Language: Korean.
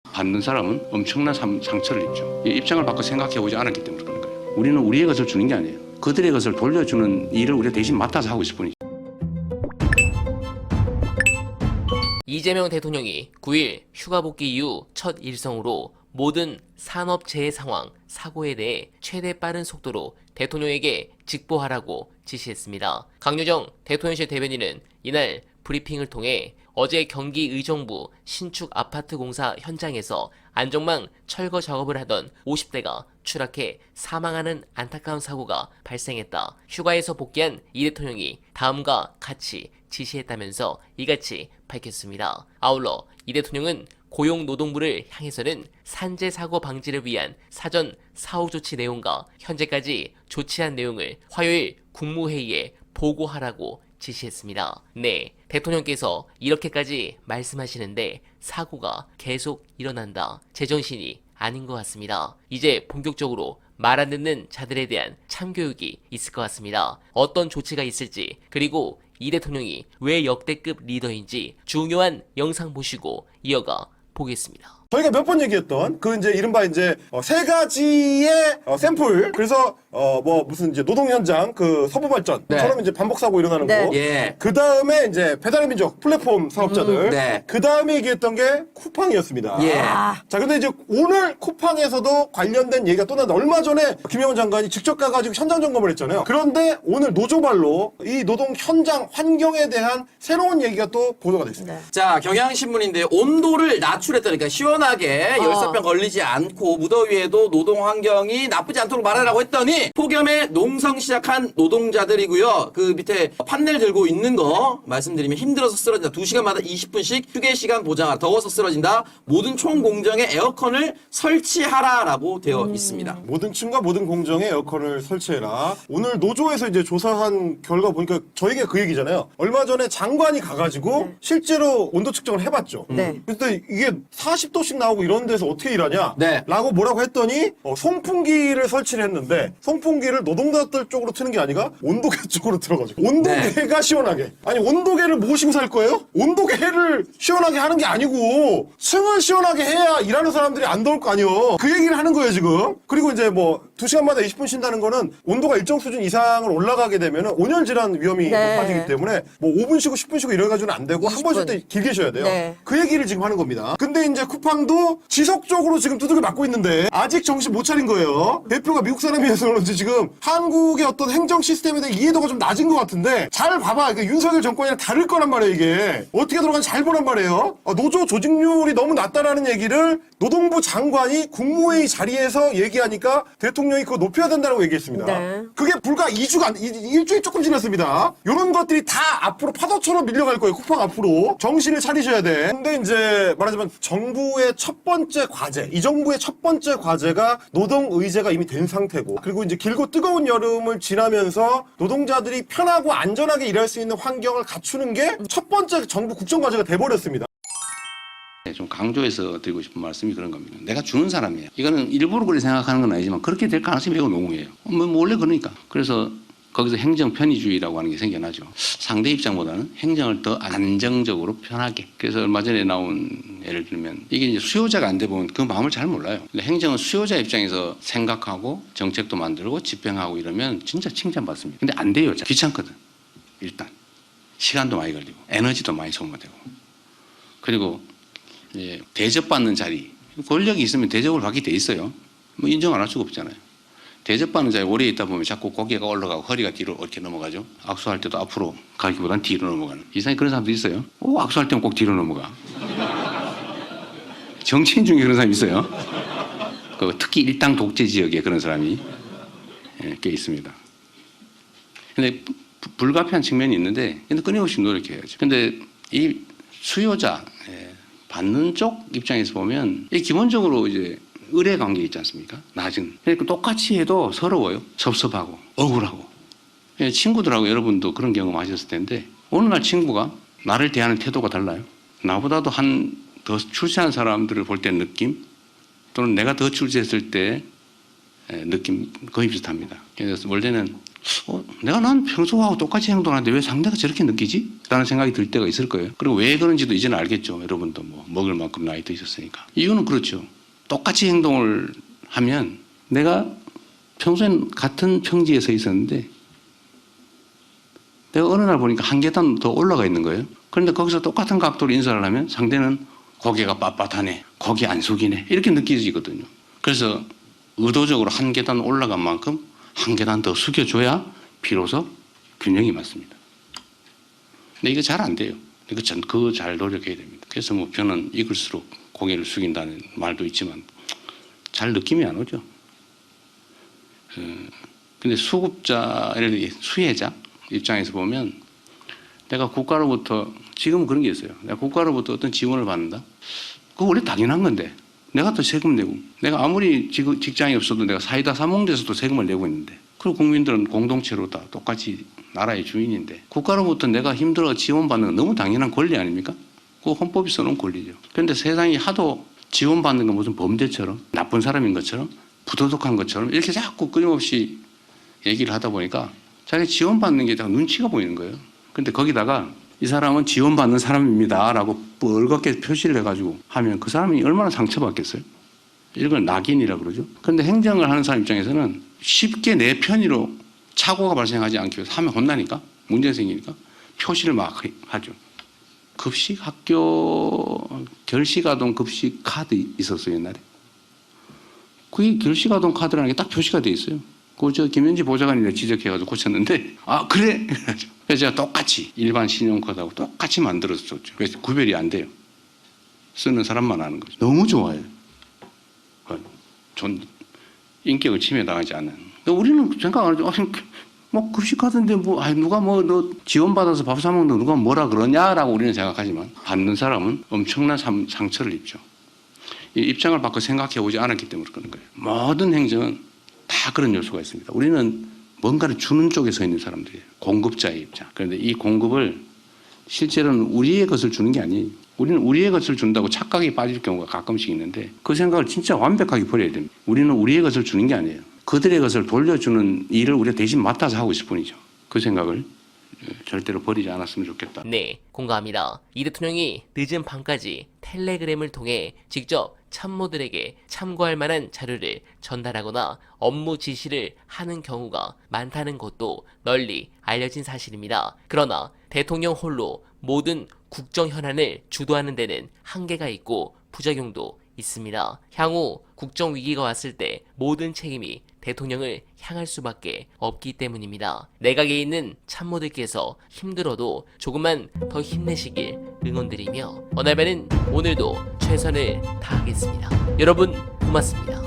받는 사람은 엄청난 상처를 입죠. 이 입장을 바꿔 생각해보지 않았기 때문에 그런 거예요. 우리는 우리의 것을 주는 게 아니에요. 그들의 것을 돌려주는 일을 우리가 대신 맡아서 하고 있을 뿐이죠. 이재명 대통령이 9일 휴가 복귀 이후 첫 일성으로 모든 산업재해 상황, 사고에 대해 최대 빠른 속도로 대통령에게 직보하라고 지시했습니다. 강유정 대통령실 대변인은 이날 브리핑을 통해 어제 경기 의정부 신축 아파트 공사 현장에서 안전망 철거 작업을 하던 50대가 추락해 사망하는 안타까운 사고가 발생했다. 휴가에서 복귀한 이 대통령이 다음과 같이 지시했다면서 이같이 밝혔습니다. 아울러 이 대통령은 고용노동부를 향해서는 산재 사고 방지를 위한 사전 사후 조치 내용과 현재까지 조치한 내용을 화요일 국무회의에 보고하라고 지시했습니다. 네, 대통령께서 이렇게까지 말씀하시는데 사고가 계속 일어난다. 제정신이 아닌 것 같습니다. 이제 본격적으로 말 안 듣는 자들에 대한 참교육이 있을 것 같습니다. 어떤 조치가 있을지, 그리고 이 대통령이 왜 역대급 리더인지 중요한 영상 보시고 이어가 보겠습니다. 저희가 몇 번 얘기했던 그 이제 이른바 이제 세 가지의 샘플. 그래서 뭐 무슨 이제 노동 현장 그 서부 발전처럼 이제 반복 사고 일어나는 거. 예. 그 다음에 이제 배달의 민족 플랫폼 사업자들. 네. 그 다음에 얘기했던 게 쿠팡이었습니다. 예. 자, 근데 이제 오늘 쿠팡에서도 관련된 얘기가 또 나왔는데 얼마 전에 김영원 장관이 직접 가가지고 현장 점검을 했잖아요. 그런데 오늘 노조발로 이 노동 현장 환경에 대한 새로운 얘기가 또 보도가 됐습니다. 자, 경향신문인데 온도를 낮추랬다니까 시원하게 열사병 걸리지 않고 무더위에도 노동 환경이 나쁘지 않도록 말하라고 했더니 폭염에 농성 시작한 노동자들이고요. 그 밑에 판넬 들고 있는 거 말씀드리면 힘들어서 쓰러진다. 2시간마다 20분씩 휴게 시간 보장하라. 더워서 쓰러진다. 모든 총공정에 에어컨을 설치하라라고 되어 있습니다. 모든 층과 모든 공정에 에어컨을 설치해라. 오늘 노조에서 이제 조사한 결과 보니까 저희가 그 얘기잖아요. 얼마 전에 장관이 가가지고 실제로 온도 측정을 해봤죠. 근데 이게 40도씩 나오고 이런 데서 어떻게 일하냐? 네. 라고 뭐라고 했더니 송풍기를 설치를 했는데 송풍기를 노동자들 쪽으로 트는 게 아니라 온도계 쪽으로 틀어가지고 온도계가 시원하게. 아니 온도계를 모시고 살 거예요? 온도계를 시원하게 하는 게 아니고 층을 시원하게 해야 일하는 사람들이 안 더울 거 아니에요. 그 얘기를 하는 거예요 지금. 그리고 이제 뭐 2시간마다 20분 쉰다는 거는 온도가 일정 수준 이상을 올라가게 되면 온열 질환 위험이 높아지기 때문에 뭐 5분 쉬고 10분 쉬고 이래가지고는 안 되고 한 번 쉴 때 길게 쉬어야 돼요. 그 얘기를 지금 하는 겁니다. 근데 이제 쿠팡도 지속적으로 지금 두들겨 맞고 있는데 아직 정신 못 차린 거예요. 대표가 미국 사람이어서 그런지 지금 한국의 어떤 행정 시스템에 대한 이해도가 좀 낮은 것 같은데 잘 봐봐. 그러니까 윤석열 정권이랑 다를 거란 말이에요 이게. 어떻게 들어가는지 잘 보란 말이에요. 노조 조직률이 너무 낮다라는 얘기를 노동부 장관이 국무회의 자리에서 얘기하니까 대통령이 그거 높여야 된다고 얘기했습니다. 그게 불과 2주간, 일주일 조금 지났습니다. 이런 것들이 다 앞으로 파도처럼 밀려갈 거예요. 쿠팡 앞으로. 정신을 차리셔야 돼. 근데 이제 말하자면 정부의 첫 번째 과제, 이 정부의 첫 번째 과제가 노동의제가 이미 된 상태고, 그리고 이제 길고 뜨거운 여름을 지나면서 노동자들이 편하고 안전하게 일할 수 있는 환경을 갖추는 게 첫 번째 정부 국정과제가 돼버렸습니다. 좀 강조해서 드리고 싶은 말씀이 그런 겁니다. 내가 주는 사람이에요. 이거는 일부러 그렇게 생각하는 건 아니지만 그렇게 될 가능성이 매우 농후해요. 뭐 원래 그러니까. 그래서 거기서 행정 편의주의라고 하는 게 생겨나죠. 상대 입장보다는 행정을 더 안정적으로 편하게. 그래서 얼마 전에 나온 예를 들면 이게 이제 수요자가 안 돼 보면 그 마음을 잘 몰라요. 근데 행정은 수요자 입장에서 생각하고 정책도 만들고 집행하고 이러면 진짜 칭찬받습니다. 근데 안 돼요. 귀찮거든. 일단. 시간도 많이 걸리고 에너지도 많이 소모되고. 그리고 예, 대접받는 자리. 권력이 있으면 대접을 받게 돼 있어요. 뭐 인정 안 할 수가 없잖아요. 대접받는 자리에 오래 있다 보면 자꾸 고개가 올라가고 허리가 뒤로 이렇게 넘어가죠. 악수할 때도 앞으로 가기보다는 뒤로 넘어가는. 이상하게 그런 사람도 있어요. 악수할 때는 꼭 뒤로 넘어가. 정치인 중에 그런 사람이 있어요. 특히 일당 독재 지역에 그런 사람이 꽤 있습니다. 근데 불가피한 측면이 있는데 끊임없이 노력해야죠. 근데 이 수요자 받는 쪽 입장에서 보면 기본적으로 이제 의뢰 관계 있지 않습니까? 낮은. 그러니까 똑같이 해도 서러워요. 섭섭하고 억울하고. 친구들하고 여러분도 그런 경험 하셨을 텐데 어느 날 친구가 나를 대하는 태도가 달라요. 나보다도 더 출세한 사람들을 볼 때 느낌 또는 내가 더 출세했을 때 느낌 거의 비슷합니다. 그래서 원래는 내가 난 평소하고 똑같이 행동하는데 왜 상대가 저렇게 느끼지? 라는 생각이 들 때가 있을 거예요. 그리고 왜 그런지도 이제는 알겠죠. 여러분도 뭐 먹을 만큼 나이도 있었으니까. 이유는 그렇죠. 똑같이 행동을 하면 내가 평소엔 같은 평지에 서 있었는데 내가 어느 날 보니까 한 계단 더 올라가 있는 거예요. 그런데 거기서 똑같은 각도로 인사를 하면 상대는 고개가 빳빳하네, 고개 안 숙이네 이렇게 느껴지거든요. 그래서 의도적으로 한 계단 올라간 만큼 한 계단 더 숙여줘야 비로소 균형이 맞습니다. 근데 이거 잘 안 돼요. 그거 잘 노력해야 됩니다. 그래서 뭐 저는 익을수록 고개를 숙인다는 말도 있지만 잘 느낌이 안 오죠. 근데 수급자, 예를 들어 수혜자 입장에서 보면 내가 국가로부터 지금 그런 게 있어요. 내가 국가로부터 어떤 지원을 받는다. 그거 원래 당연한 건데 내가 또 세금 내고 내가 아무리 직장이 없어도 내가 사이다 사몽돼서도 세금을 내고 있는데 그리고 국민들은 공동체로 다 똑같이 나라의 주인인데 국가로부터 내가 힘들어 지원받는 건 너무 당연한 권리 아닙니까? 그거 헌법이 써놓은 권리죠. 그런데 세상이 하도 지원받는 건 무슨 범죄처럼 나쁜 사람인 것처럼 부도덕한 것처럼 이렇게 자꾸 끊임없이 얘기를 하다 보니까 자기 지원받는 게 다 눈치가 보이는 거예요. 근데 거기다가 이 사람은 지원받는 사람입니다 라고 뻘겋게 표시를 해가지고 하면 그 사람이 얼마나 상처받겠어요? 이걸 낙인이라고 그러죠. 그런데 행정을 하는 사람 입장에서는 쉽게 내 편의로 착오가 발생하지 않기 위해서 하면 혼나니까 문제 생기니까 표시를 막 하죠. 급식 학교 결식아동 급식 카드 있었어요 옛날에. 그게 결식아동 카드라는 게 딱 표시가 돼 있어요. 그 저 김현지 보좌관이 지적해가지고 고쳤는데 아 그래? 그래서 제가 똑같이 일반 신용카드하고 똑같이 만들어서 줬죠. 그래서 구별이 안 돼요. 쓰는 사람만 아는 거죠. 너무 좋아요. 전 인격을 침해당하지 않는. 우리는 생각 안 하죠. 뭐 급식카드인데 뭐 누가 뭐 너 지원받아서 밥 사 먹는 누가 뭐라 그러냐라고 우리는 생각하지만 받는 사람은 엄청난 상처를 입죠. 이 입장을 바꿔 생각해 보지 않았기 때문에 그런 거예요. 모든 행정은 다 그런 요소가 있습니다. 우리는 뭔가를 주는 쪽에 서 있는 사람들이에요. 공급자의 입장. 그런데 이 공급을 실제로는 우리의 것을 주는 게 아니에요. 우리는 우리의 것을 준다고 착각에 빠질 경우가 가끔씩 있는데 그 생각을 진짜 완벽하게 버려야 됩니다. 우리는 우리의 것을 주는 게 아니에요. 그들의 것을 돌려주는 일을 우리가 대신 맡아서 하고 있을 뿐이죠. 그 생각을 절대로 버리지 않았으면 좋겠다. 네, 공감합니다. 이 대통령이 늦은 밤까지 텔레그램을 통해 직접 참모들에게 참고할 만한 자료를 전달하거나 업무 지시를 하는 경우가 많다는 것도 널리 알려진 사실입니다. 그러나 대통령 홀로 모든 국정 현안을 주도하는 데는 한계가 있고 부작용도 있습니다. 향후 국정 위기가 왔을 때 모든 책임이 대통령을 향할 수밖에 없기 때문입니다. 내각에 있는 참모들께서 힘들어도 조금만 더 힘내시길 응원드리며 어날바는 오늘도 최선을 다하겠습니다. 여러분 고맙습니다.